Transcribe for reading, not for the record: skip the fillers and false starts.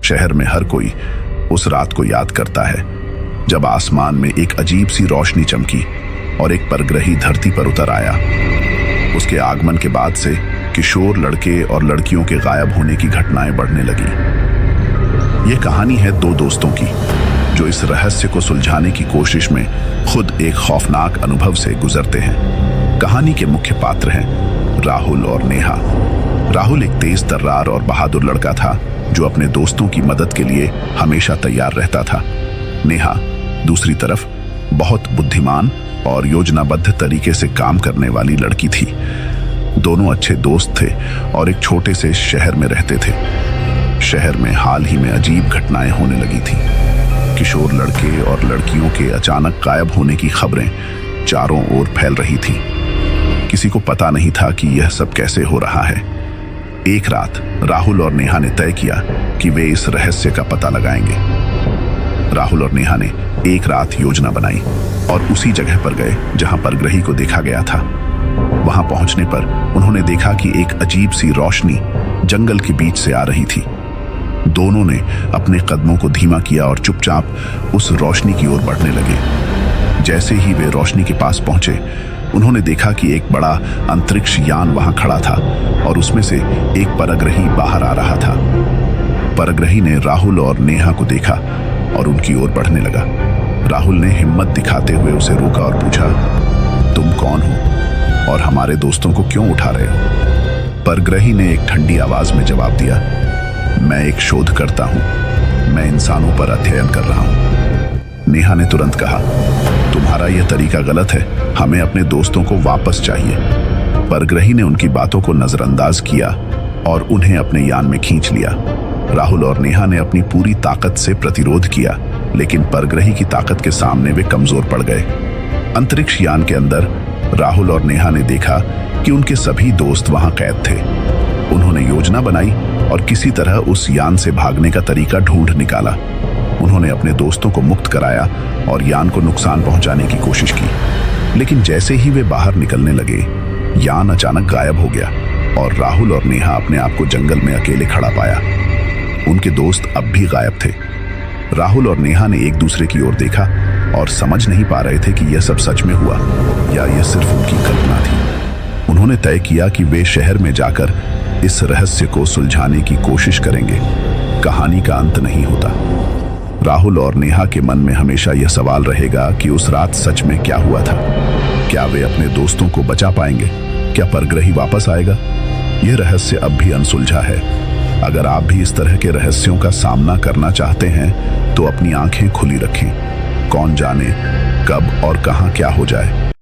शहर में हर कोई उस रात को याद करता है जब आसमान में एक अजीब सी रोशनी चमकी और एक परग्रही धरती पर उतर आया। उसके आगमन के बाद से किशोर लड़के और लड़कियों के गायब होने की घटनाएं बढ़ने लगी। ये कहानी है दो दोस्तों की जो इस रहस्य को सुलझाने की कोशिश में खुद एक खौफनाक अनुभव से गुजरते हैं। कहानी के मुख्य पात्र हैं राहुल और नेहा। राहुल एक तेज तर्रार और बहादुर लड़का था जो अपने दोस्तों की मदद के लिए हमेशा तैयार रहता था। नेहा दूसरी तरफ बहुत बुद्धिमान और योजनाबद्ध तरीके से काम करने वाली लड़की थी। दोनों अच्छे दोस्त थे और एक छोटे से शहर में रहते थे। शहर में हाल ही में अजीब घटनाएं होने लगी थी। किशोर लड़के और लड़कियों के अचानक गायब होने की खबरें चारों ओर फैल रही थीं। किसी को पता नहीं था कि यह सब कैसे हो रहा है। एक रात राहुल और नेहा ने तय किया कि वे इस रहस्य का पता लगाएंगे। राहुल और नेहा ने एक रात योजना बनाई और उसी जगह पर गए जहां परग्रही को देखा गया था। वहां पहुंचने पर उन्होंने देखा कि एक अजीब सी रोशनी जंगल के बीच से आ रही थी। दोनों ने अपने कदमों को धीमा किया और चुपचाप उस रोशनी की ओर बढ़ने लगे। जैसे ही वे रोशनी के पास पहुंचे, उन्होंने देखा कि एक बड़ा अंतरिक्ष यान वहां खड़ा था और उसमें से एक परग्रही बाहर आ रहा था। परग्रही ने राहुल और नेहा को देखा और उनकी ओर बढ़ने लगा। राहुल ने हिम्मत दिखाते हुए उसे रोका और पूछा, तुम कौन हो और हमारे दोस्तों को क्यों उठा रहे हो? परग्रही ने एक ठंडी आवाज में जवाब दिया, मैं एक शोधकर्ता हूं, मैं इंसानों पर अध्ययन कर रहा हूं। नेहा ने तुरंत कहा, तुम्हारा यह तरीका गलत है, हमें अपने दोस्तों को वापस चाहिए। परग्रही ने उनकी बातों को नजरअंदाज किया और उन्हें अपने यान में खींच लिया। राहुल और नेहा ने अपनी पूरी ताकत से प्रतिरोध किया, लेकिन परग्रही की ताकत के सामने वे कमजोर पड़ गए। अंतरिक्ष यान के अंदर राहुल और नेहा ने देखा कि उनके सभी दोस्त वहां कैद थे। उन्होंने योजना बनाई और किसी तरह उस यान से भागने का तरीका ढूंढ निकाला। उन्होंने अपने दोस्तों को मुक्त कराया और यान को नुकसान पहुंचाने की कोशिश की, लेकिन जैसे ही वे बाहर निकलने लगे, यान अचानक गायब हो गया और राहुल और नेहा अपने आप को जंगल में अकेले खड़ा पाया। उनके दोस्त अब भी गायब थे। राहुल और नेहा ने एक दूसरे की ओर देखा और समझ नहीं पा रहे थे कि यह सब सच में हुआ या यह सिर्फ उनकी कल्पना थी। उन्होंने तय किया कि वे शहर में जाकर इस रहस्य को सुलझाने की कोशिश करेंगे। कहानी का अंत नहीं होता। राहुल और नेहा के मन में हमेशा यह सवाल रहेगा कि उस रात सच में क्या हुआ था। क्या वे अपने दोस्तों को बचा पाएंगे? क्या परग्रही वापस आएगा? यह रहस्य अब भी अनसुलझा है। अगर आप भी इस तरह के रहस्यों का सामना करना चाहते हैं तो अपनी आंखें खुली रखें। कौन जाने कब और कहां क्या हो जाए।